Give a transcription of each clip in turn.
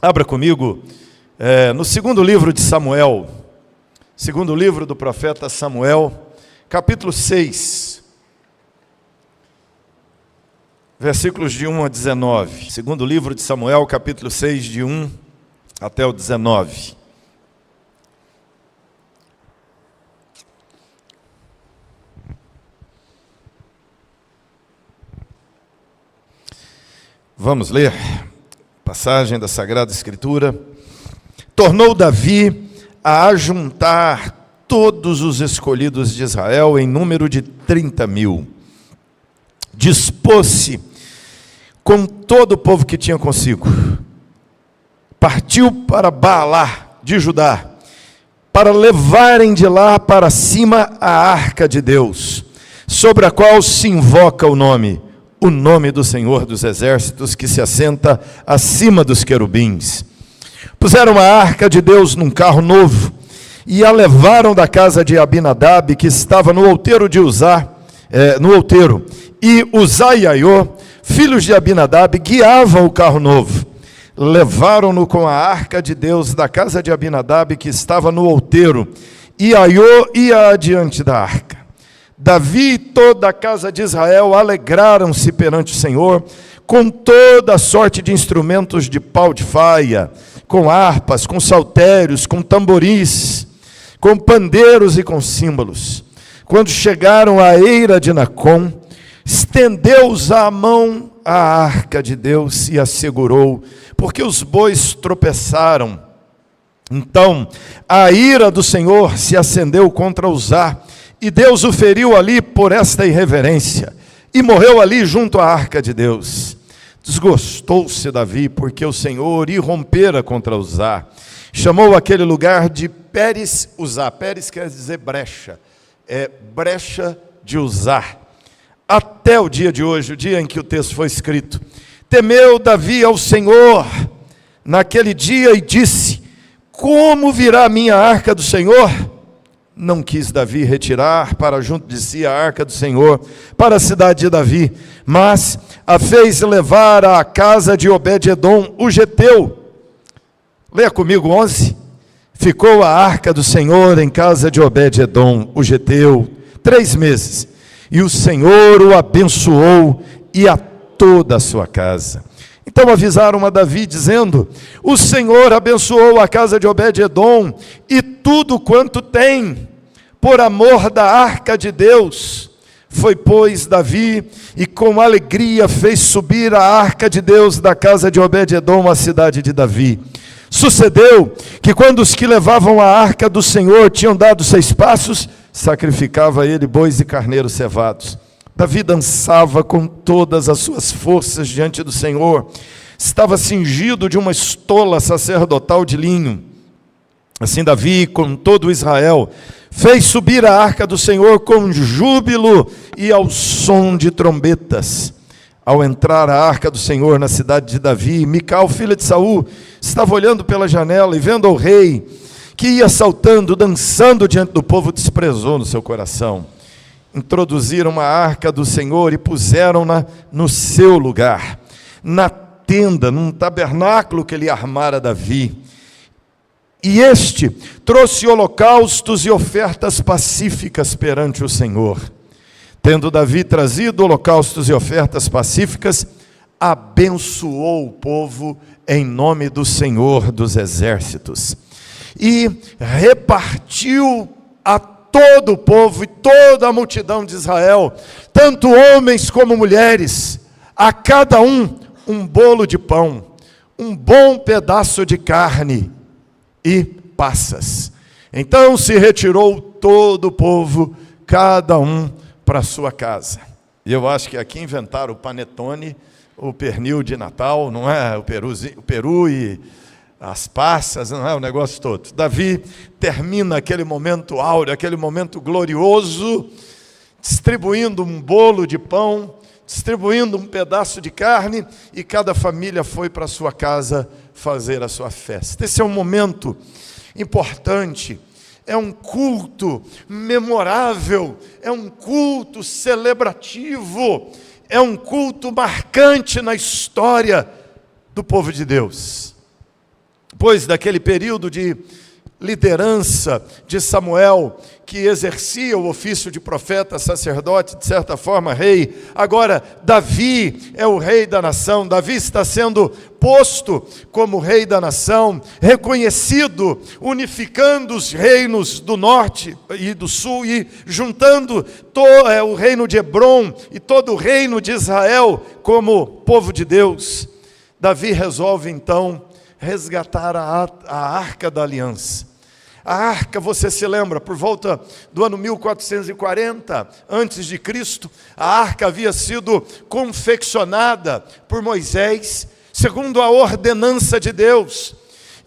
Abra comigo no segundo livro de Samuel, segundo livro do profeta Samuel, capítulo 6, versículos de 1 a 19. Segundo livro de Samuel, capítulo 6, de 1 até o 19. Vamos ler passagem da Sagrada Escritura. Tornou Davi a ajuntar todos os escolhidos de Israel em número de 30.000. Dispôs-se com todo o povo que tinha consigo. Partiu para Baalá de Judá, para levarem de lá para cima a arca de Deus, sobre a qual se invoca o nome do Senhor dos Exércitos, que se assenta acima dos querubins. Puseram a arca de Deus num carro novo e a levaram da casa de Abinadab, que estava no outeiro de Uzá, e Uzá e Aiô, filhos de Abinadab, guiavam o carro novo. Levaram-no com a arca de Deus da casa de Abinadab, que estava no outeiro, e Aiô ia adiante da arca. Davi e toda a casa de Israel alegraram-se perante o Senhor, com toda a sorte de instrumentos de pau de faia, com harpas, com saltérios, com tamboris, com pandeiros e com símbolos. Quando chegaram à eira de Nacon, estendeu-os a mão à arca de Deus e a segurou, porque os bois tropeçaram. Então a ira do Senhor se acendeu contra Uzá, e Deus o feriu ali por esta irreverência, e morreu ali junto à arca de Deus. Desgostou-se Davi, porque o Senhor irrompera contra Uzá. Chamou aquele lugar de Pérez Uzá. Pérez quer dizer brecha, brecha de Uzá. Até o dia de hoje, o dia em que o texto foi escrito. Temeu Davi ao Senhor naquele dia e disse: como virá a minha arca do Senhor? Não quis Davi retirar para junto de si a arca do Senhor para a cidade de Davi, mas a fez levar à casa de Obed-edom, o geteu. Leia comigo 11. Ficou a arca do Senhor em casa de Obed-edom, o geteu, 3 meses, e o Senhor o abençoou e a toda a sua casa. Então avisaram a Davi, dizendo: o Senhor abençoou a casa de Obed-edom e tudo quanto tem, por amor da arca de Deus. Foi, pois, Davi, e com alegria fez subir a arca de Deus da casa de Obed-edom à cidade de Davi. Sucedeu que quando os que levavam a arca do Senhor tinham dado 6 passos, sacrificava ele bois e carneiros cevados. Davi dançava com todas as suas forças diante do Senhor. Estava cingido de uma estola sacerdotal de linho. Assim Davi, com todo Israel, fez subir a arca do Senhor com júbilo e ao som de trombetas. Ao entrar a arca do Senhor na cidade de Davi, Mical, filha de Saul, estava olhando pela janela e vendo ao rei, que ia saltando, dançando diante do povo, desprezou no seu coração. Introduziram a arca do Senhor e puseram-na no seu lugar, na tenda, num tabernáculo que ele armara Davi. E este trouxe holocaustos e ofertas pacíficas perante o Senhor. Tendo Davi trazido holocaustos e ofertas pacíficas, abençoou o povo em nome do Senhor dos Exércitos. E repartiu a todo o povo e toda a multidão de Israel, tanto homens como mulheres, a cada um bolo de pão, um bom pedaço de carne e passas. Então se retirou todo o povo, cada um para sua casa. E eu acho que aqui inventaram o panetone, o pernil de Natal, não é? O peru e as passas, não é? O negócio todo. Davi termina aquele momento áureo, aquele momento glorioso, distribuindo um bolo de pão, distribuindo um pedaço de carne, e cada família foi para sua casa fazer a sua festa. Esse é um momento importante, é um culto memorável, é um culto celebrativo, é um culto marcante na história do povo de Deus. Depois daquele período de liderança de Samuel, que exercia o ofício de profeta, sacerdote, de certa forma rei, agora Davi é o rei da nação. Davi está sendo posto como rei da nação, reconhecido, unificando os reinos do norte e do sul e juntando o reino de Hebrom e todo o reino de Israel como povo de Deus. Davi resolve então resgatar a arca da aliança. A arca, você se lembra, por volta do ano 1440 antes de Cristo, a arca havia sido confeccionada por Moisés, segundo a ordenança de Deus.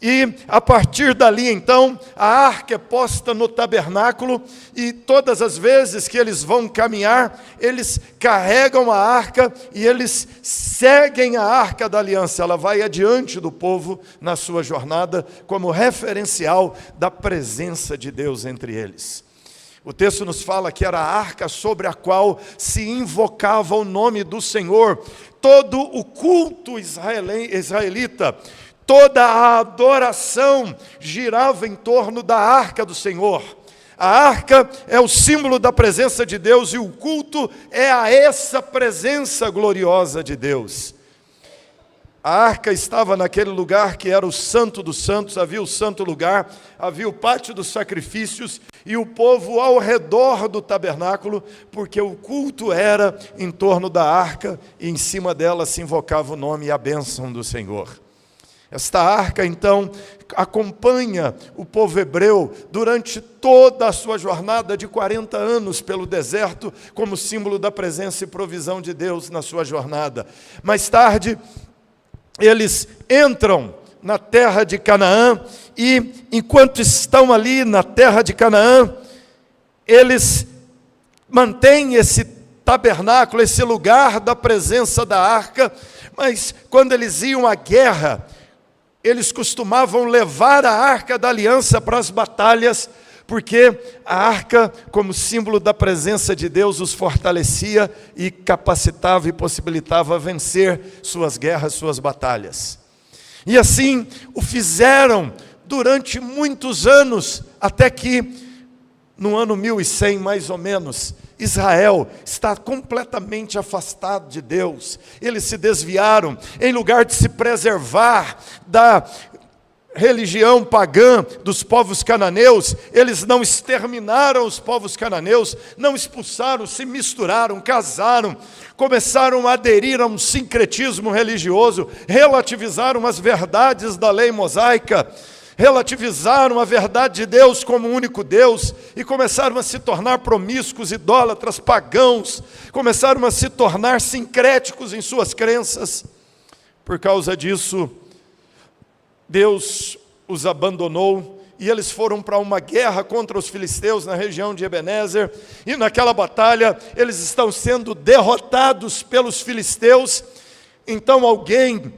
E a partir dali, então, a arca é posta no tabernáculo, e todas as vezes que eles vão caminhar, eles carregam a arca e eles seguem a arca da aliança. Ela vai adiante do povo na sua jornada, como referencial da presença de Deus entre eles. O texto nos fala que era a arca sobre a qual se invocava o nome do Senhor. Todo o culto israelita, toda a adoração girava em torno da arca do Senhor. A arca é o símbolo da presença de Deus e o culto é a essa presença gloriosa de Deus. A arca estava naquele lugar que era o Santo dos Santos, havia o santo lugar, havia o pátio dos sacrifícios e o povo ao redor do tabernáculo, porque o culto era em torno da arca e em cima dela se invocava o nome e a bênção do Senhor. Esta arca, então, acompanha o povo hebreu durante toda a sua jornada de 40 anos pelo deserto, como símbolo da presença e provisão de Deus na sua jornada. Mais tarde, eles entram na terra de Canaã, e enquanto estão ali na terra de Canaã, eles mantêm esse tabernáculo, esse lugar da presença da arca, mas quando eles iam à guerra, eles costumavam levar a arca da aliança para as batalhas, porque a arca, como símbolo da presença de Deus, os fortalecia e capacitava e possibilitava vencer suas guerras, suas batalhas. E assim o fizeram durante muitos anos, até que no ano 1100 mais ou menos, Israel está completamente afastado de Deus. Eles se desviaram, em lugar de se preservar da religião pagã dos povos cananeus, eles não exterminaram os povos cananeus, não expulsaram, se misturaram, casaram, começaram a aderir a um sincretismo religioso, relativizaram as verdades da lei mosaica, relativizaram a verdade de Deus como único Deus e começaram a se tornar promíscuos, idólatras, pagãos, começaram a se tornar sincréticos em suas crenças. Por causa disso, Deus os abandonou e eles foram para uma guerra contra os filisteus na região de Ebenezer, e naquela batalha eles estão sendo derrotados pelos filisteus. Então alguém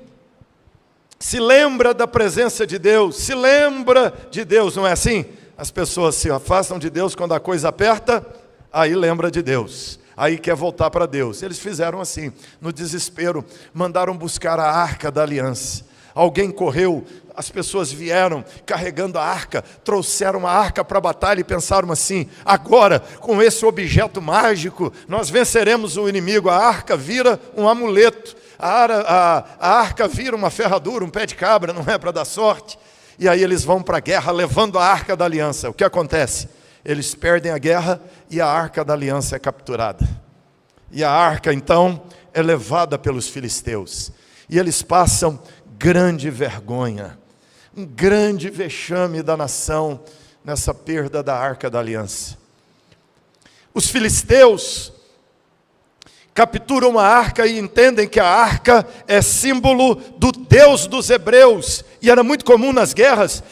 se lembra da presença de Deus, se lembra de Deus, não é assim? As pessoas se afastam de Deus quando a coisa aperta, aí lembra de Deus, aí quer voltar para Deus. Eles fizeram assim, no desespero, mandaram buscar a arca da aliança. Alguém correu, as pessoas vieram carregando a arca, trouxeram a arca para a batalha e pensaram assim: agora, com esse objeto mágico, nós venceremos o inimigo. A arca vira um amuleto, a arca vira uma ferradura, um pé de cabra, não é para dar sorte. E aí eles vão para a guerra levando a arca da aliança. O que acontece? Eles perdem a guerra e a arca da aliança é capturada. E a arca então é levada pelos filisteus. E eles passam grande vergonha, um grande vexame da nação nessa perda da arca da aliança. Os filisteus capturam a arca e entendem que a arca é símbolo do Deus dos hebreus, e era muito comum nas guerras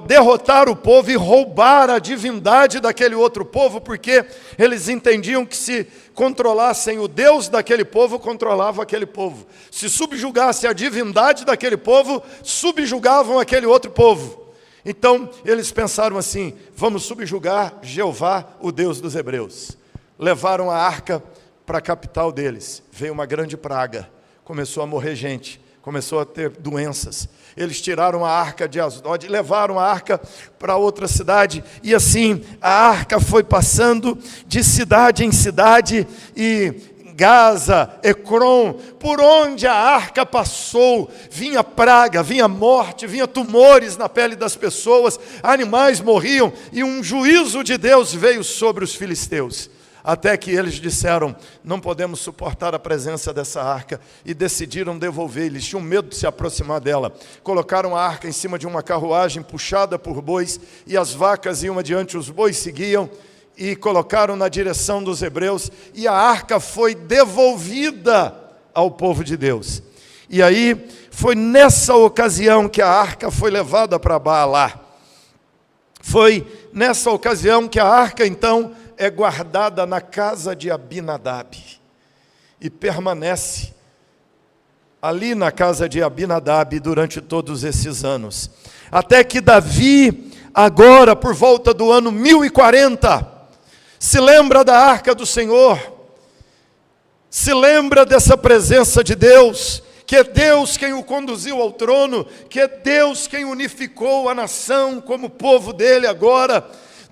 derrotar o povo e roubar a divindade daquele outro povo, porque eles entendiam que se controlassem o Deus daquele povo, controlava aquele povo. Se subjugasse a divindade daquele povo, subjugavam aquele outro povo. Então eles pensaram assim: vamos subjugar Jeová, o Deus dos hebreus. Levaram a arca para a capital deles. Veio uma grande praga, começou a morrer gente, começou a ter doenças. Eles tiraram a arca de Asdod, levaram a arca para outra cidade, e assim a arca foi passando de cidade em cidade, e Gaza, Ecrom, por onde a arca passou, vinha praga, vinha morte, vinha tumores na pele das pessoas, animais morriam, e um juízo de Deus veio sobre os filisteus. Até que eles disseram: não podemos suportar a presença dessa arca, e decidiram devolver. Eles tinham medo de se aproximar dela. Colocaram a arca em cima de uma carruagem puxada por bois, e as vacas iam adiante, os bois seguiam, e colocaram na direção dos hebreus, e a arca foi devolvida ao povo de Deus. E aí, foi nessa ocasião que a arca foi levada para Baalá. Foi nessa ocasião que a arca, então, é guardada na casa de Abinadab, e permanece ali na casa de Abinadab durante todos esses anos, até que Davi, agora por volta do ano 1040, se lembra da arca do Senhor, se lembra dessa presença de Deus, que é Deus quem o conduziu ao trono, que é Deus quem unificou a nação como povo dele agora.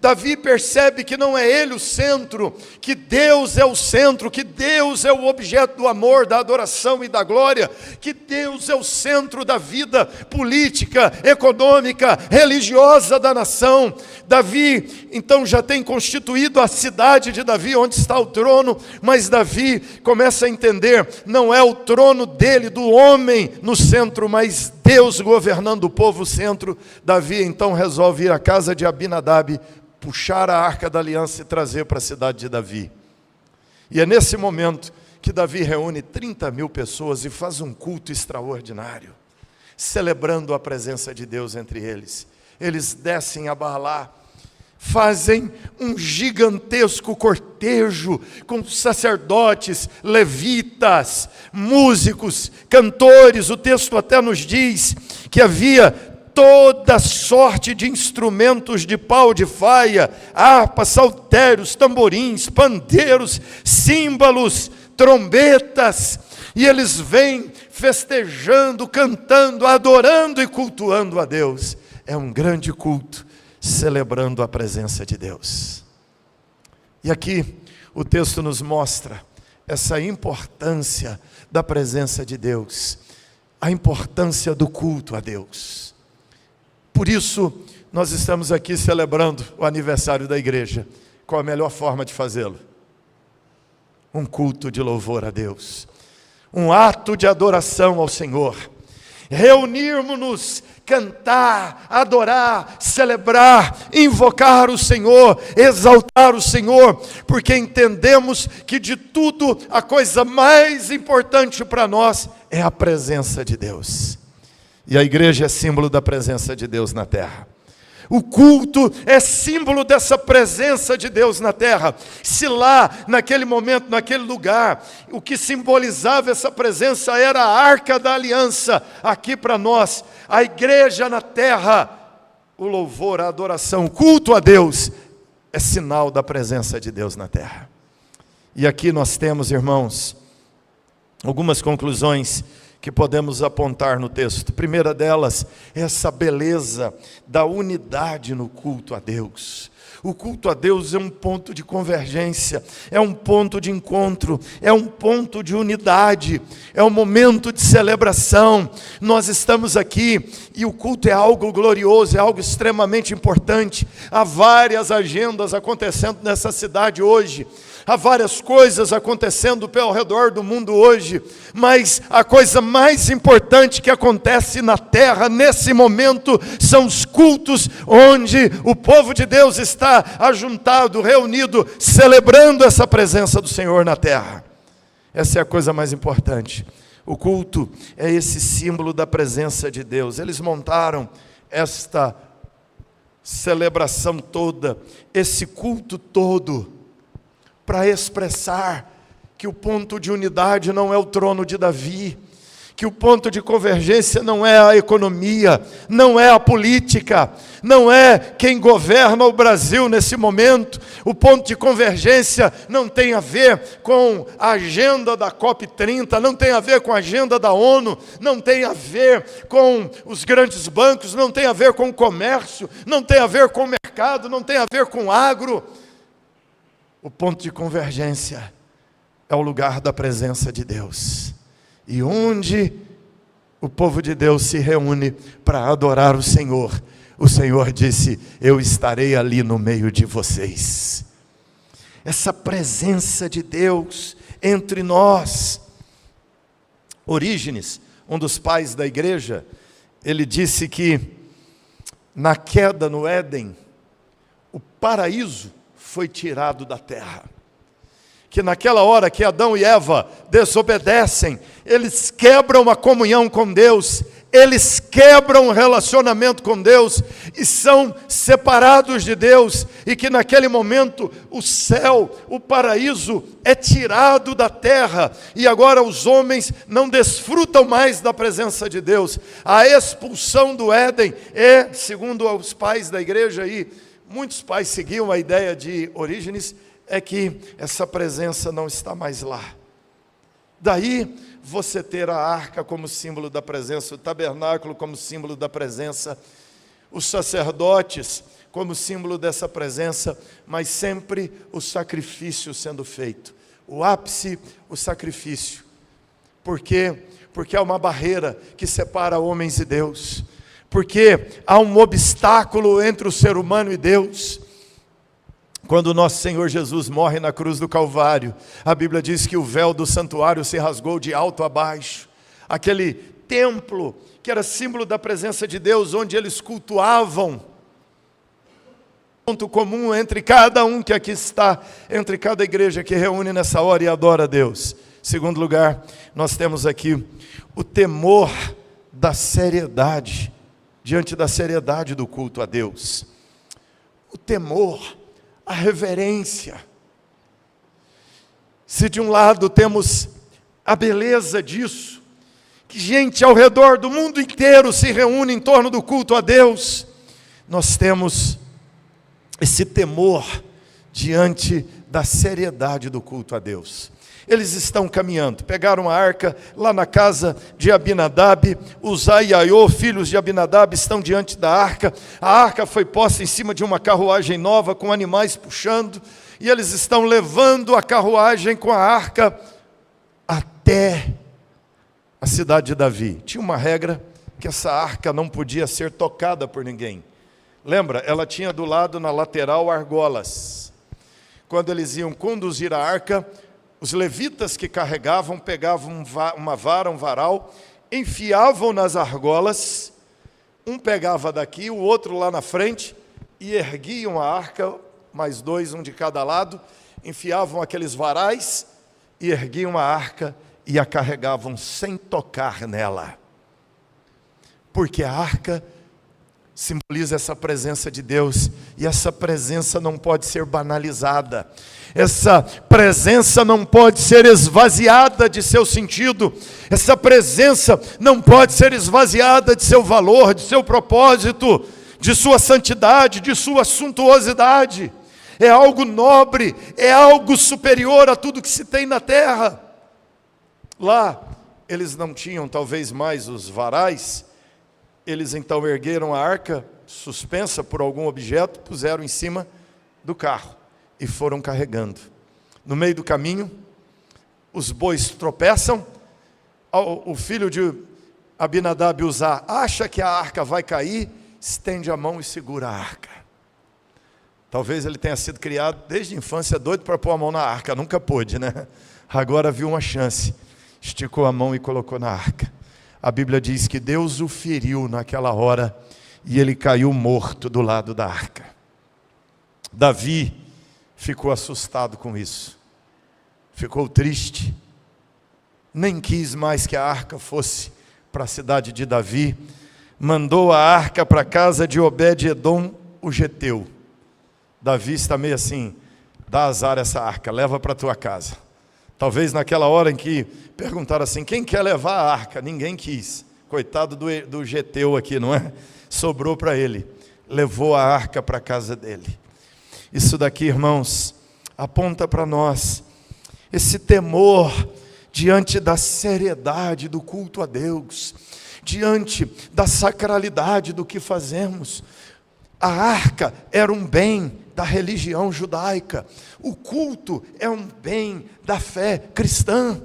Davi percebe que não é ele o centro, que Deus é o centro, que Deus é o objeto do amor, da adoração e da glória, que Deus é o centro da vida política, econômica, religiosa da nação. Davi, então, já tem constituído a cidade de Davi, onde está o trono, mas Davi começa a entender, não é o trono dele, do homem no centro, mas Deus governando o povo o centro. Davi, então, resolve ir à casa de Abinadab, puxar a arca da aliança e trazer para a cidade de Davi. E é nesse momento que Davi reúne 30.000 pessoas e faz um culto extraordinário, celebrando a presença de Deus entre eles. Eles descem a Baalá, fazem um gigantesco cortejo com sacerdotes, levitas, músicos, cantores. O texto até nos diz que havia toda sorte de instrumentos de pau de faia, harpas, saltérios, tamborins, pandeiros, símbolos, trombetas, e eles vêm festejando, cantando, adorando e cultuando a Deus. É um grande culto, celebrando a presença de Deus. E aqui o texto nos mostra essa importância da presença de Deus, a importância do culto a Deus. Por isso, nós estamos aqui celebrando o aniversário da igreja. Qual a melhor forma de fazê-lo? Um culto de louvor a Deus, um ato de adoração ao Senhor. Reunirmos-nos, cantar, adorar, celebrar, invocar o Senhor, exaltar o Senhor, porque entendemos que de tudo a coisa mais importante para nós é a presença de Deus. E a igreja é símbolo da presença de Deus na terra. O culto é símbolo dessa presença de Deus na terra. Se lá, naquele momento, naquele lugar, o que simbolizava essa presença era a arca da aliança, aqui para nós, a igreja na terra, o louvor, a adoração, o culto a Deus, é sinal da presença de Deus na terra. E aqui nós temos, irmãos, algumas conclusões que podemos apontar no texto. A primeira delas é essa beleza da unidade no culto a Deus. O culto a Deus é um ponto de convergência, é um ponto de encontro, é um ponto de unidade, é um momento de celebração. Nós estamos aqui e o culto é algo glorioso, é algo extremamente importante. Há várias agendas acontecendo nessa cidade hoje. Há várias coisas acontecendo ao redor do mundo hoje, mas a coisa mais importante que acontece na terra nesse momento são os cultos onde o povo de Deus está ajuntado, reunido, celebrando essa presença do Senhor na terra. Essa é a coisa mais importante. O culto é esse símbolo da presença de Deus. Eles montaram esta celebração toda, esse culto todo, para expressar que o ponto de unidade não é o trono de Davi, que o ponto de convergência não é a economia, não é a política, não é quem governa o Brasil nesse momento. O ponto de convergência não tem a ver com a agenda da COP30, não tem a ver com a agenda da ONU, não tem a ver com os grandes bancos, não tem a ver com o comércio, não tem a ver com o mercado, não tem a ver com o agro. O ponto de convergência é o lugar da presença de Deus. E onde o povo de Deus se reúne para adorar o Senhor disse: eu estarei ali no meio de vocês. Essa presença de Deus entre nós. Orígenes, um dos pais da igreja, ele disse que na queda no Éden, o paraíso foi tirado da terra. Que naquela hora que Adão e Eva desobedecem, eles quebram a comunhão com Deus, eles quebram o relacionamento com Deus e são separados de Deus, e que naquele momento o céu, o paraíso é tirado da terra, e agora os homens não desfrutam mais da presença de Deus. A expulsão do Éden é, segundo os pais da igreja, e muitos pais seguiam a ideia de Orígenes, é que essa presença não está mais lá. Daí você ter a arca como símbolo da presença, o tabernáculo como símbolo da presença, os sacerdotes como símbolo dessa presença, mas sempre o sacrifício sendo feito. O ápice, o sacrifício. Por quê? Porque há uma barreira que separa homens e Deus. Porque há um obstáculo entre o ser humano e Deus. Quando o nosso Senhor Jesus morre na cruz do Calvário, a Bíblia diz que o véu do santuário se rasgou de alto a baixo. Aquele templo que era símbolo da presença de Deus, onde eles cultuavam. Ponto comum entre cada um que aqui está, entre cada igreja que reúne nessa hora e adora a Deus. Segundo lugar, nós temos aqui o temor da seriedade, diante da seriedade do culto a Deus. O temor, a reverência. Se de um lado temos a beleza disso, que gente ao redor do mundo inteiro se reúne em torno do culto a Deus, nós temos esse temor diante da seriedade do culto a Deus. Eles estão caminhando, pegaram a arca lá na casa de Abinadab, Uzai e Aiô, filhos de Abinadab, estão diante da arca. A arca foi posta em cima de uma carruagem nova, com animais puxando, e eles estão levando a carruagem com a arca até a cidade de Davi. Tinha uma regra que essa arca não podia ser tocada por ninguém. Lembra? Ela tinha do lado, na lateral, argolas. Quando eles iam conduzir a arca, os levitas que carregavam, pegavam uma vara, um varal, enfiavam nas argolas, um pegava daqui, o outro lá na frente, e erguiam a arca, mais dois, um de cada lado, enfiavam aqueles varais, e erguiam a arca, e a carregavam sem tocar nela. Porque a arca simboliza essa presença de Deus, e essa presença não pode ser banalizada. Essa presença não pode ser esvaziada de seu sentido. Essa presença não pode ser esvaziada de seu valor, de seu propósito, de sua santidade, de sua suntuosidade. É algo nobre, é algo superior a tudo que se tem na terra. Lá, eles não tinham talvez mais os varais. Eles então ergueram a arca, suspensa por algum objeto, puseram em cima do carro e foram carregando. No meio do caminho, os bois tropeçam, o filho de Abinadab, Uzá, acha que a arca vai cair, estende a mão e segura a arca. Talvez ele tenha sido criado desde a infância doido para pôr a mão na arca, nunca pôde, né? Agora viu uma chance, esticou a mão e colocou na arca. A Bíblia diz que Deus o feriu naquela hora e ele caiu morto do lado da arca. Davi ficou assustado com isso, ficou triste, nem quis mais que a arca fosse para a cidade de Davi, mandou a arca para a casa de Obed-edom, o geteu. Davi está meio assim, dá azar essa arca, leva para a tua casa, Talvez naquela hora em que perguntaram assim, quem quer levar a arca? Ninguém quis. Coitado do Geteu aqui, não é? Sobrou para ele. Levou a arca para a casa dele. Isso daqui, irmãos, aponta para nós esse temor diante da seriedade do culto a Deus, diante da sacralidade do que fazemos. A arca era um bem da religião judaica, o culto é um bem da fé cristã.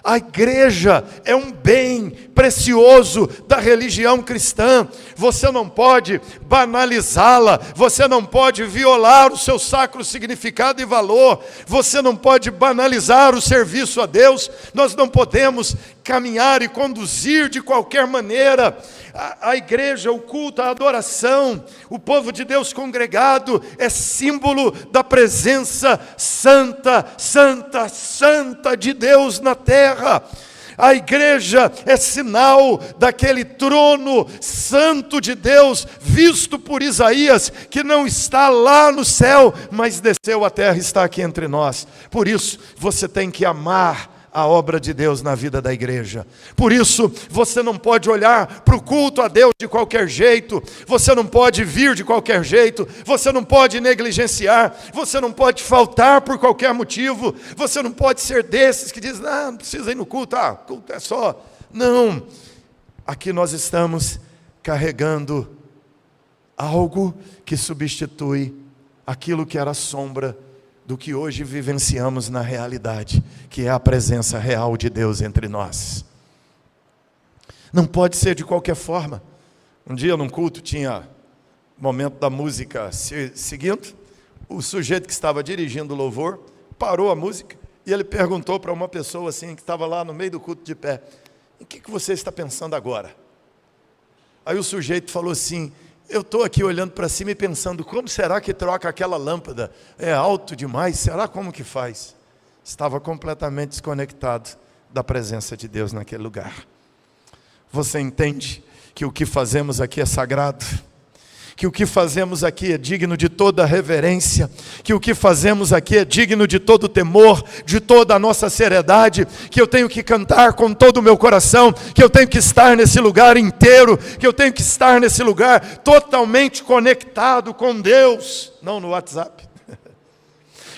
A igreja é um bem precioso da religião cristã. Você não pode banalizá-la, você não pode violar o seu sacro significado e valor, você não pode banalizar o serviço a Deus, nós não podemos caminhar e conduzir de qualquer maneira. A igreja, o culto, a adoração, o povo de Deus congregado é símbolo da presença santa, santa, santa de Deus na terra. A igreja é sinal daquele trono santo de Deus, visto por Isaías, que não está lá no céu, mas desceu à terra e está aqui entre nós. Por isso, você tem que amar a obra de Deus na vida da igreja. Por isso, você não pode olhar para o culto a Deus de qualquer jeito, você não pode vir de qualquer jeito, você não pode negligenciar, você não pode faltar por qualquer motivo, você não pode ser desses que dizem, não precisa ir no culto, culto é só. Não, aqui nós estamos carregando algo que substitui aquilo que era sombra do que hoje vivenciamos na realidade, que é a presença real de Deus entre nós. Não pode ser de qualquer forma. Um dia num culto tinha momento da música seguindo, o sujeito que estava dirigindo o louvor parou a música e ele perguntou para uma pessoa assim que estava lá no meio do culto de pé, em que você está pensando agora? Aí o sujeito falou assim, eu estou aqui olhando para cima e pensando, como será que troca aquela lâmpada? É alto demais? Será como que faz? Estava completamente desconectado da presença de Deus naquele lugar. Você entende que o que fazemos aqui é sagrado? Que o que fazemos aqui é digno de toda reverência, que o que fazemos aqui é digno de todo temor, de toda a nossa seriedade, que eu tenho que cantar com todo o meu coração, que eu tenho que estar nesse lugar inteiro, que eu tenho que estar nesse lugar totalmente conectado com Deus, não no WhatsApp.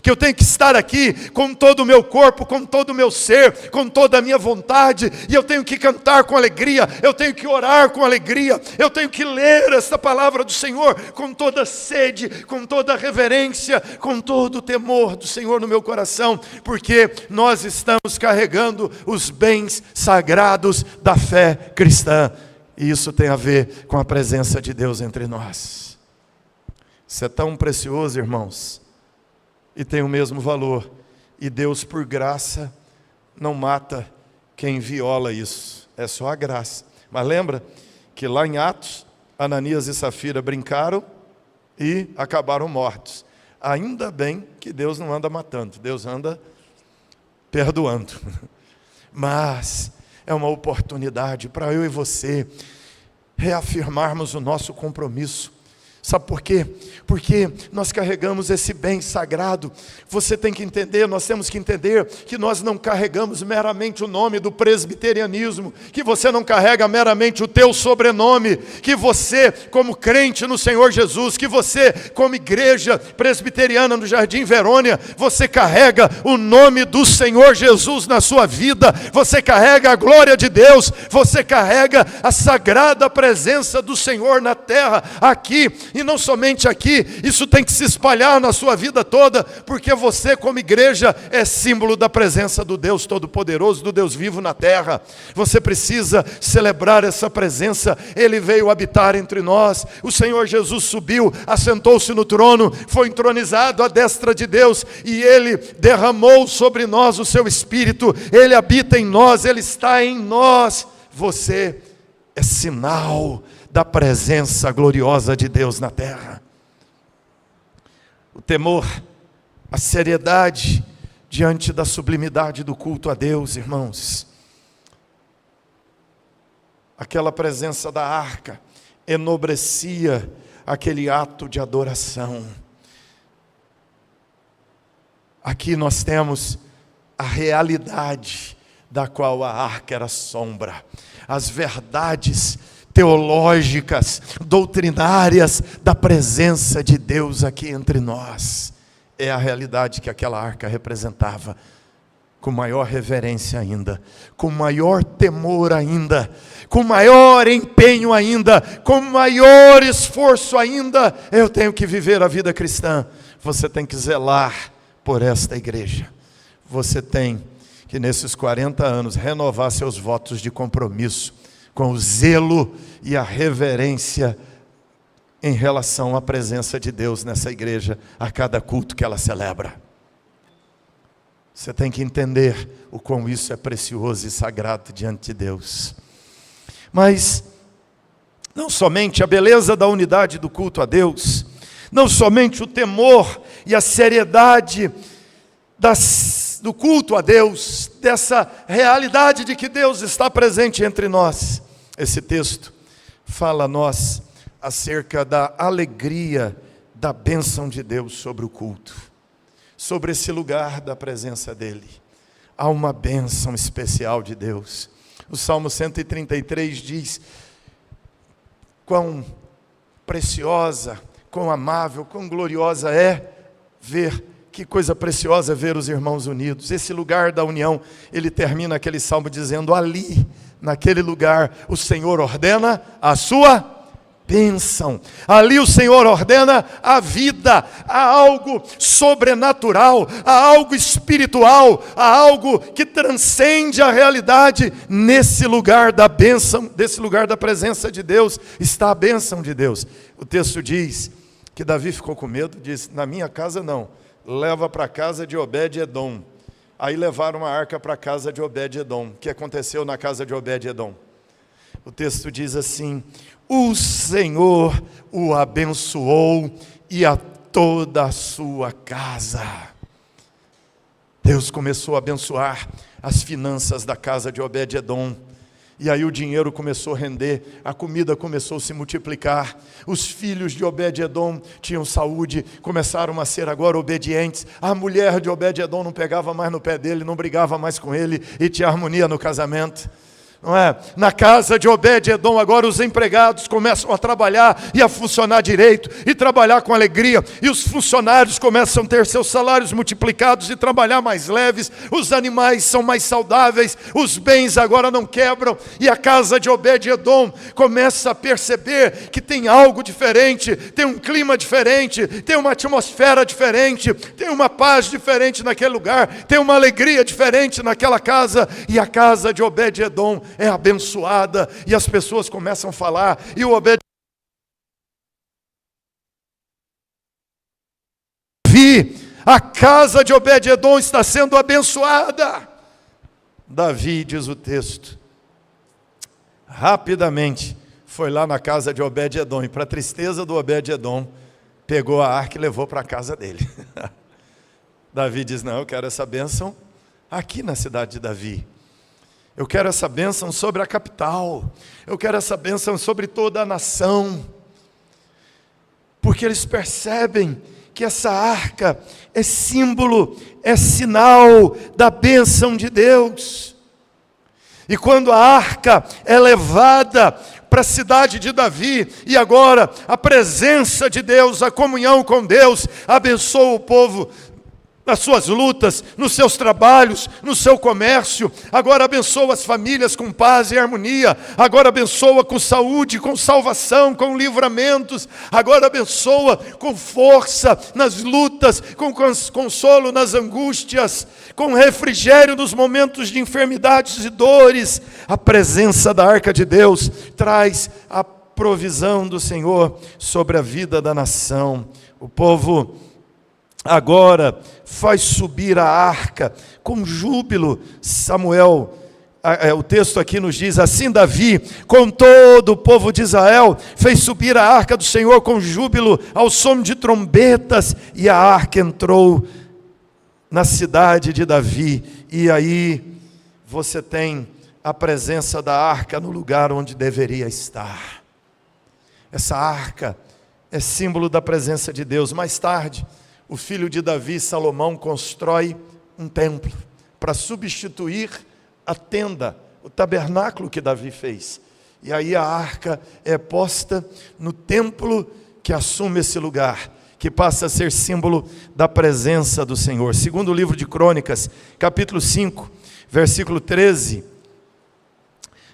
Que eu tenho que estar aqui com todo o meu corpo, com todo o meu ser, com toda a minha vontade, e eu tenho que cantar com alegria, eu tenho que orar com alegria, eu tenho que ler esta palavra do Senhor com toda sede, com toda reverência, com todo o temor do Senhor no meu coração, porque nós estamos carregando os bens sagrados da fé cristã, e isso tem a ver com a presença de Deus entre nós. Isso é tão precioso, irmãos, e tem o mesmo valor, e Deus por graça não mata quem viola isso, é só a graça. Mas lembra que lá em Atos, Ananias e Safira brincaram e acabaram mortos. Ainda bem que Deus não anda matando, Deus anda perdoando. Mas é uma oportunidade para eu e você reafirmarmos o nosso compromisso. Sabe por quê? Porque nós carregamos esse bem sagrado. Você tem que entender, nós temos que entender que nós não carregamos meramente o nome do presbiterianismo, que você não carrega meramente o teu sobrenome, que você, como crente no Senhor Jesus, que você, como igreja presbiteriana no Jardim Verônia, você carrega o nome do Senhor Jesus na sua vida, você carrega a glória de Deus, você carrega a sagrada presença do Senhor na terra, aqui. E não somente aqui, isso tem que se espalhar na sua vida toda, porque você como igreja é símbolo da presença do Deus Todo-Poderoso, do Deus vivo na terra. Você precisa celebrar essa presença, Ele veio habitar entre nós, o Senhor Jesus subiu, assentou-se no trono, foi entronizado à destra de Deus, e Ele derramou sobre nós o seu Espírito, Ele habita em nós, Ele está em nós. Você é sinal da presença gloriosa de Deus na terra. O temor, a seriedade diante da sublimidade do culto a Deus, irmãos. Aquela presença da arca enobrecia aquele ato de adoração. Aqui nós temos a realidade da qual a arca era sombra, as verdades teológicas, doutrinárias da presença de Deus aqui entre nós. É a realidade que aquela arca representava, com maior reverência ainda, com maior temor ainda, com maior empenho ainda, com maior esforço ainda. Eu tenho que viver a vida cristã. Você tem que zelar por esta igreja. Você tem que nesses 40 anos renovar seus votos de compromisso com o zelo e a reverência em relação à presença de Deus nessa igreja, a cada culto que ela celebra. Você tem que entender o quão isso é precioso e sagrado diante de Deus. Mas não somente a beleza da unidade do culto a Deus, não somente o temor e a seriedade do culto a Deus, dessa realidade de que Deus está presente entre nós. Esse texto fala a nós acerca da alegria da bênção de Deus sobre o culto, sobre esse lugar da presença dEle. Há uma bênção especial de Deus. O Salmo 133 diz: quão preciosa, quão amável, quão gloriosa é ver, que coisa preciosa ver os irmãos unidos. Esse lugar da união, ele termina aquele salmo dizendo: ali, naquele lugar, o Senhor ordena a sua bênção. Ali o Senhor ordena a vida. Há algo sobrenatural, há algo espiritual, há algo que transcende a realidade. Nesse lugar da bênção, desse lugar da presença de Deus, está a bênção de Deus. O texto diz que Davi ficou com medo, disse: na minha casa não, leva para a casa de Obed-edom. Aí levaram uma arca para a casa de Obed-edom. O que aconteceu na casa de Obed-edom? O texto diz assim: o Senhor o abençoou e a toda a sua casa. Deus começou a abençoar as finanças da casa de Obed-edom. E aí o dinheiro começou a render, a comida começou a se multiplicar. Os filhos de Obed-edom tinham saúde, começaram a ser agora obedientes. A mulher de Obed-edom não pegava mais no pé dele, não brigava mais com ele e tinha harmonia no casamento. Não é? Na casa de Obed-edom agora os empregados começam a trabalhar e a funcionar direito e trabalhar com alegria, e os funcionários começam a ter seus salários multiplicados e trabalhar mais leves. Os animais são mais saudáveis, os bens agora não quebram, e a casa de Obed-edom começa a perceber que tem algo diferente, tem um clima diferente, tem uma atmosfera diferente, tem uma paz diferente naquele lugar, tem uma alegria diferente naquela casa. E a casa de Obed-edom é abençoada, e as pessoas começam a falar, e o Obed a casa de Obed-edom está sendo abençoada. Davi, diz o texto, rapidamente foi lá na casa de Obed-edom, e para a tristeza do Obed-edom, pegou a arca e levou para a casa dele. Davi diz: não, eu quero essa bênção aqui na cidade de Davi. Eu quero essa bênção sobre a capital. Eu quero essa bênção sobre toda a nação. Porque eles percebem que essa arca é símbolo, é sinal da bênção de Deus. E quando a arca é levada para a cidade de Davi, e agora a presença de Deus, a comunhão com Deus, abençoa o povo nas suas lutas, nos seus trabalhos, no seu comércio. Agora abençoa as famílias com paz e harmonia. Agora abençoa com saúde, com salvação, com livramentos. Agora abençoa com força nas lutas, com consolo nas angústias, com refrigério nos momentos de enfermidades e dores. A presença da arca de Deus traz a provisão do Senhor sobre a vida da nação. O povo agora faz subir a arca com júbilo. Samuel, o texto aqui nos diz assim: Davi, com todo o povo de Israel, fez subir a arca do Senhor com júbilo, ao som de trombetas, e a arca entrou na cidade de Davi. E aí você tem a presença da arca no lugar onde deveria estar. Essa arca é símbolo da presença de Deus. Mais tarde, o filho de Davi, Salomão, constrói um templo para substituir a tenda, o tabernáculo que Davi fez. E aí a arca é posta no templo que assume esse lugar, que passa a ser símbolo da presença do Senhor. Segundo o livro de Crônicas, capítulo 5, versículo 13,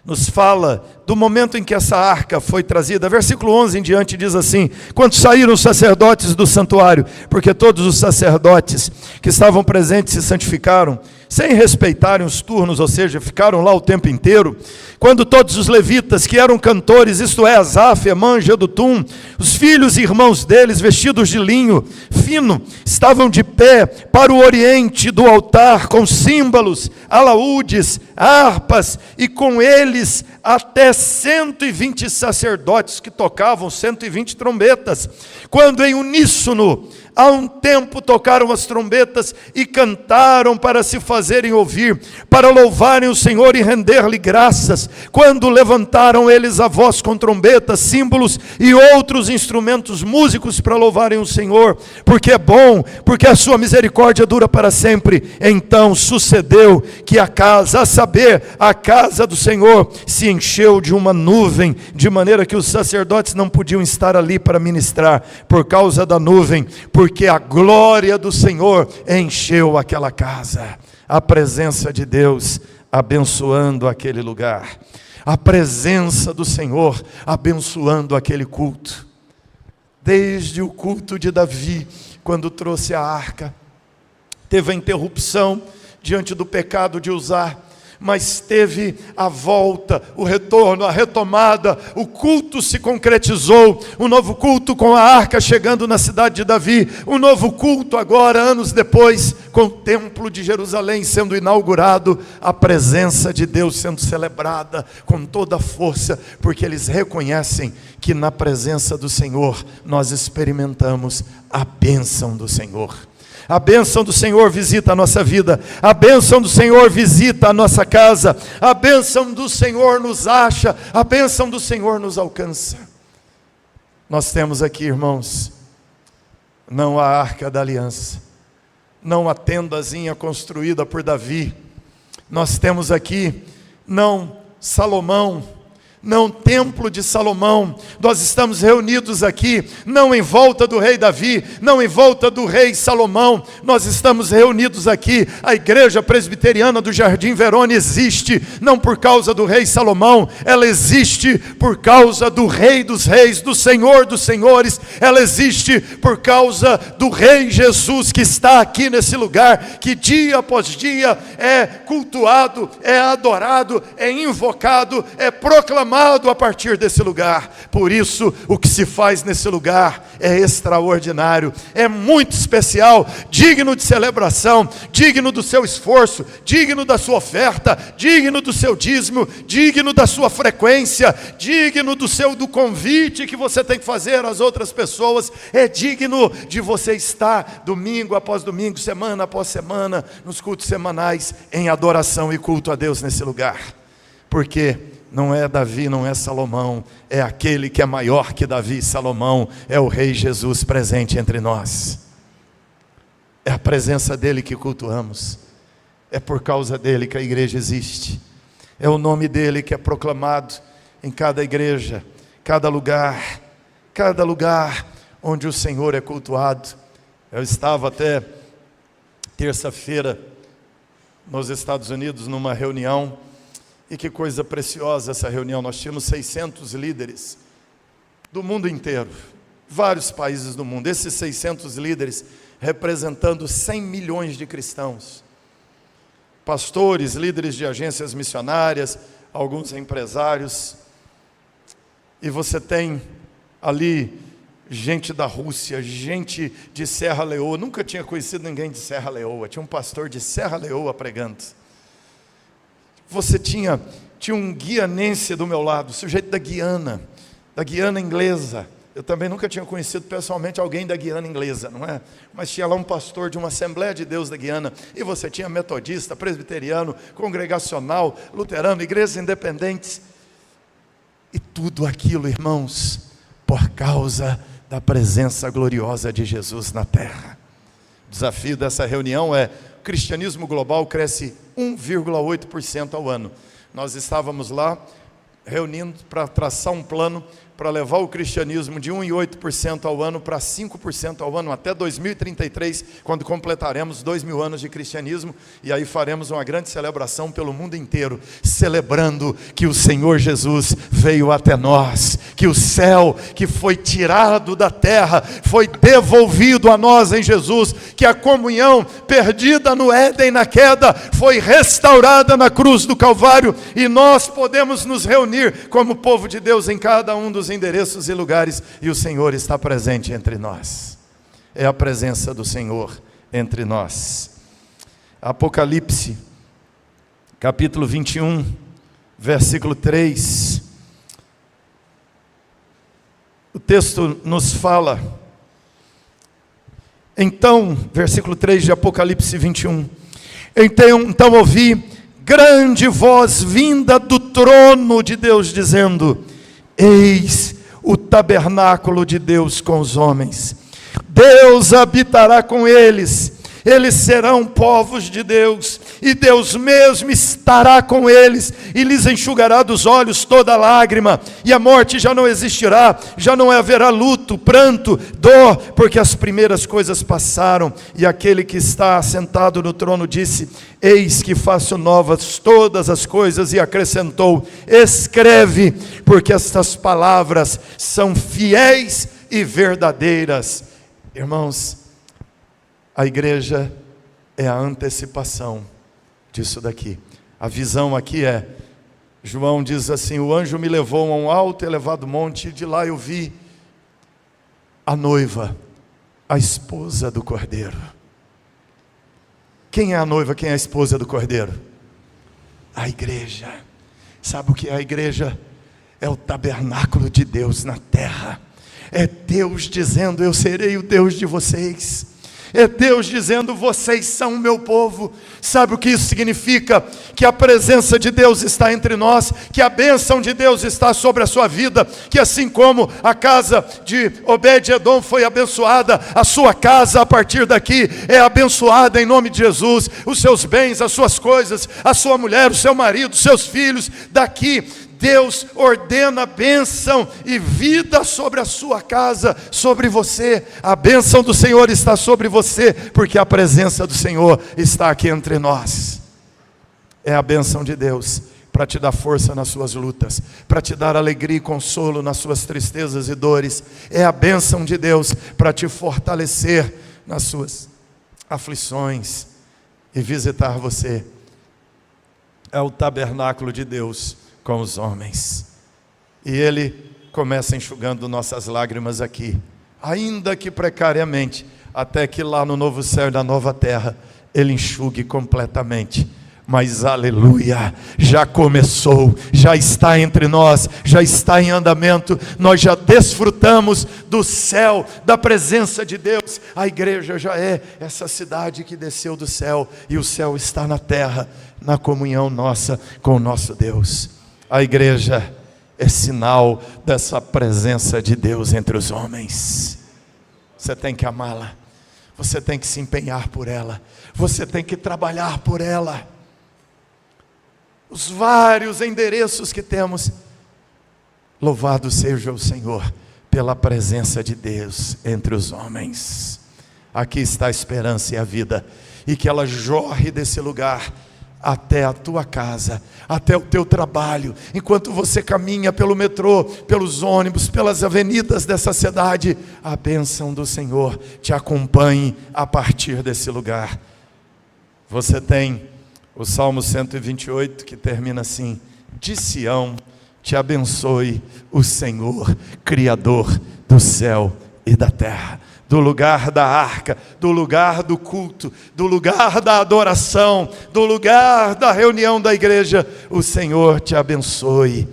nos fala do momento em que essa arca foi trazida. Versículo 11 em diante diz assim: quando saíram os sacerdotes do santuário, porque todos os sacerdotes que estavam presentes se santificaram, sem respeitarem os turnos, ou seja, ficaram lá o tempo inteiro. Quando todos os levitas que eram cantores, isto é, Asaf, Emã, Jedutum, os filhos e irmãos deles, vestidos de linho fino, estavam de pé para o oriente do altar, com símbolos, alaúdes, harpas, e com eles até 120 sacerdotes que tocavam 120 trombetas. Quando em uníssono, há um tempo tocaram as trombetas e cantaram para se fazerem ouvir, para louvarem o Senhor e render-lhe graças. Quando levantaram eles a voz com trombetas, símbolos e outros instrumentos músicos para louvarem o Senhor, porque é bom, porque a sua misericórdia dura para sempre. Então sucedeu que a casa, a saber, a casa do Senhor, se encheu de uma nuvem, de maneira que os sacerdotes não podiam estar ali para ministrar, por causa da nuvem, porque a glória do Senhor encheu aquela casa. A presença de Deus abençoando aquele lugar, a presença do Senhor abençoando aquele culto. Desde o culto de Davi, quando trouxe a arca, teve a interrupção diante do pecado de Uzá, mas teve a volta, o retorno, a retomada, o culto se concretizou, um novo culto com a arca chegando na cidade de Davi, um novo culto agora, anos depois, com o templo de Jerusalém sendo inaugurado, a presença de Deus sendo celebrada com toda a força, porque eles reconhecem que na presença do Senhor nós experimentamos a bênção do Senhor. A bênção do Senhor visita a nossa vida, a bênção do Senhor visita a nossa casa, a bênção do Senhor nos acha, a bênção do Senhor nos alcança. Nós temos aqui, irmãos, não a arca da aliança, não a tendazinha construída por Davi, nós temos aqui, não Salomão, não templo de Salomão, nós estamos reunidos aqui, não em volta do rei Davi, não em volta do rei Salomão, nós estamos reunidos aqui, a igreja presbiteriana do Jardim Verona existe, não por causa do rei Salomão, ela existe por causa do rei dos reis, do Senhor dos senhores, ela existe por causa do rei Jesus que está aqui nesse lugar, que dia após dia é cultuado, é adorado, é invocado, é proclamado a partir desse lugar. Por isso, o que se faz nesse lugar é extraordinário, é muito especial, digno de celebração, digno do seu esforço, digno da sua oferta, digno do seu dízimo, digno da sua frequência, digno do convite que você tem que fazer às outras pessoas, é digno de você estar domingo após domingo, semana após semana, nos cultos semanais, em adoração e culto a Deus nesse lugar. Porque não é Davi, não é Salomão, é aquele que é maior que Davi e Salomão, é o Rei Jesus presente entre nós. É a presença dele que cultuamos, é por causa dele que a igreja existe, é o nome dele que é proclamado em cada igreja, cada lugar onde o Senhor é cultuado. Eu estava até terça-feira nos Estados Unidos numa reunião, e que coisa preciosa essa reunião. Nós tínhamos 600 líderes do mundo inteiro, vários países do mundo, esses 600 líderes representando 100 milhões de cristãos, pastores, líderes de agências missionárias, alguns empresários, e você tem ali gente da Rússia, gente de Serra Leoa. Nunca tinha conhecido ninguém de Serra Leoa, tinha um pastor de Serra Leoa pregando. Você tinha um guianense do meu lado, sujeito da Guiana inglesa. Eu também nunca tinha conhecido pessoalmente alguém da Guiana inglesa, não é? Mas tinha lá um pastor de uma Assembleia de Deus da Guiana. E você tinha metodista, presbiteriano, congregacional, luterano, igrejas independentes. E tudo aquilo, irmãos, por causa da presença gloriosa de Jesus na terra. O desafio dessa reunião é: cristianismo global cresce 1,8% ao ano. Nós estávamos lá reunindo para traçar um plano para levar o cristianismo de 1,8% ao ano para 5% ao ano, até 2033, quando completaremos 2.000 anos de cristianismo, e aí faremos uma grande celebração pelo mundo inteiro, celebrando que o Senhor Jesus veio até nós, que o céu que foi tirado da terra, foi devolvido a nós em Jesus, que a comunhão perdida no Éden na queda, foi restaurada na cruz do Calvário, e nós podemos nos reunir como povo de Deus em cada um dos endereços e lugares, e o Senhor está presente entre nós. É a presença do Senhor entre nós. Apocalipse, capítulo 21, versículo 3. O texto nos fala, então, versículo 3 de Apocalipse 21. Então ouvi grande voz vinda do trono de Deus, dizendo: eis o tabernáculo de Deus com os homens. Deus habitará com eles. Eles serão povos de Deus, e Deus mesmo estará com eles, e lhes enxugará dos olhos toda lágrima, e a morte já não existirá, já não haverá luto, pranto, dor, porque as primeiras coisas passaram. E aquele que está assentado no trono disse: eis que faço novas todas as coisas, e acrescentou: escreve, porque estas palavras são fiéis e verdadeiras. Irmãos, a igreja é a antecipação disso daqui. A visão aqui é, João diz assim: o anjo me levou a um alto e elevado monte, e de lá eu vi a noiva, a esposa do Cordeiro. Quem é a noiva, quem é a esposa do Cordeiro? A igreja. Sabe o que é a igreja? É o tabernáculo de Deus na terra. É Deus dizendo: eu serei o Deus de vocês. É Deus dizendo: vocês são o meu povo. Sabe o que isso significa? Que a presença de Deus está entre nós, que a bênção de Deus está sobre a sua vida, que assim como a casa de Obed-Edom foi abençoada, a sua casa a partir daqui é abençoada em nome de Jesus. Os seus bens, as suas coisas, a sua mulher, o seu marido, os seus filhos, daqui Deus ordena bênção e vida sobre a sua casa, sobre você. A bênção do Senhor está sobre você, porque a presença do Senhor está aqui entre nós. É a bênção de Deus para te dar força nas suas lutas, para te dar alegria e consolo nas suas tristezas e dores. É a bênção de Deus para te fortalecer nas suas aflições e visitar você. É o tabernáculo de Deus com os homens, e Ele começa enxugando nossas lágrimas aqui, ainda que precariamente, até que lá no novo céu e na nova terra, Ele enxugue completamente. Mas aleluia, já começou, já está entre nós, já está em andamento. Nós já desfrutamos do céu, da presença de Deus. A igreja já é essa cidade que desceu do céu, e o céu está na terra, na comunhão nossa com o nosso Deus. A igreja é sinal dessa presença de Deus entre os homens. Você tem que amá-la, você tem que se empenhar por ela, você tem que trabalhar por ela. Os vários endereços que temos, louvado seja o Senhor pela presença de Deus entre os homens. Aqui está a esperança e a vida, e que ela jorre desse lugar até a tua casa, até o teu trabalho, enquanto você caminha pelo metrô, pelos ônibus, pelas avenidas dessa cidade, a bênção do Senhor te acompanhe a partir desse lugar. Você tem o Salmo 128 que termina assim: de Sião te abençoe o Senhor, Criador do céu e da terra. Do lugar da arca, do lugar do culto, do lugar da adoração, do lugar da reunião da igreja, o Senhor te abençoe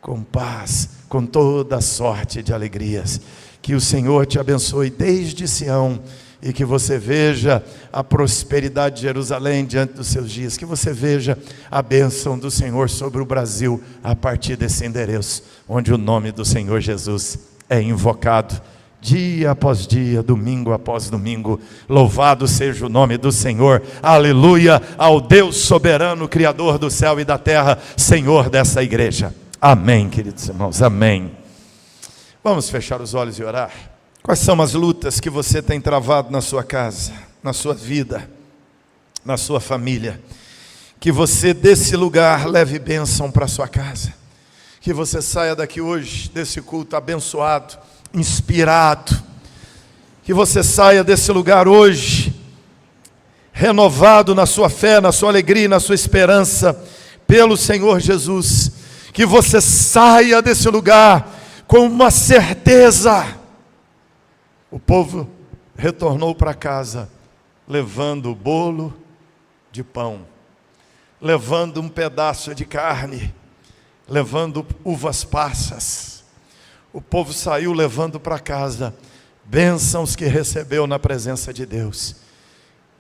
com paz, com toda sorte de alegrias. Que o Senhor te abençoe desde Sião, e que você veja a prosperidade de Jerusalém diante dos seus dias, que você veja a bênção do Senhor sobre o Brasil, a partir desse endereço, onde o nome do Senhor Jesus é invocado dia após dia, domingo após domingo. Louvado seja o nome do Senhor, aleluia, ao Deus soberano, Criador do céu e da terra, Senhor dessa igreja. Amém, queridos irmãos, amém. Vamos fechar os olhos e orar. Quais são as lutas que você tem travado na sua casa, na sua vida, na sua família? Que você desse lugar leve bênção para a sua casa. Que você saia daqui hoje, desse culto abençoado, inspirado. Que você saia desse lugar hoje renovado na sua fé, na sua alegria, na sua esperança pelo Senhor Jesus. Que você saia desse lugar com uma certeza. O povo retornou para casa levando o bolo de pão, levando um pedaço de carne, levando uvas passas. O povo saiu levando para casa bênçãos que recebeu na presença de Deus.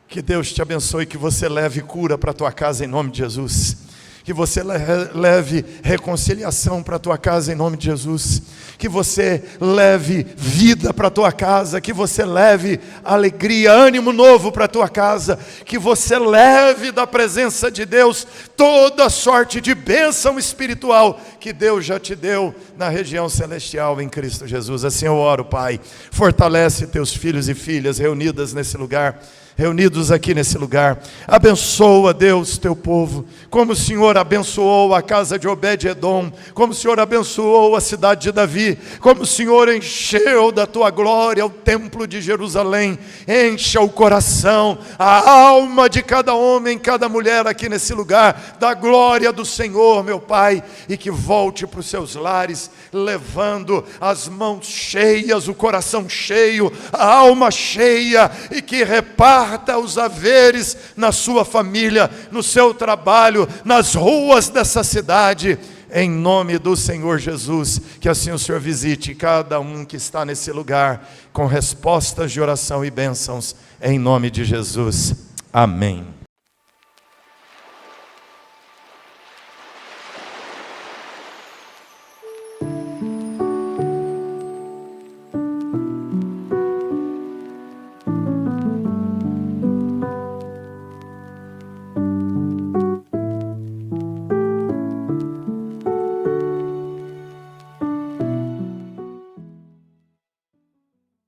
Que Deus te abençoe, que você leve cura para a tua casa em nome de Jesus. Que você leve reconciliação para a tua casa em nome de Jesus. Que você leve vida para a tua casa. Que você leve alegria, ânimo novo para a tua casa. Que você leve da presença de Deus toda sorte de bênção espiritual que Deus já te deu na região celestial em Cristo Jesus. Assim eu oro, Pai. Fortalece teus filhos e filhas reunidas nesse lugar, reunidos aqui nesse lugar. Abençoa, Deus, teu povo, como o Senhor abençoou a casa de Obed-Edom, como o Senhor abençoou a cidade de Davi, como o Senhor encheu da tua glória o templo de Jerusalém. Encha o coração, a alma de cada homem, cada mulher aqui nesse lugar, da glória do Senhor, meu Pai, e que volte para os seus lares, levando as mãos cheias, o coração cheio, a alma cheia, e que reparta os haveres na sua família, no seu trabalho, nas ruas dessa cidade, em nome do Senhor Jesus. Que assim o Senhor visite cada um que está nesse lugar, com respostas de oração e bênçãos, em nome de Jesus, amém.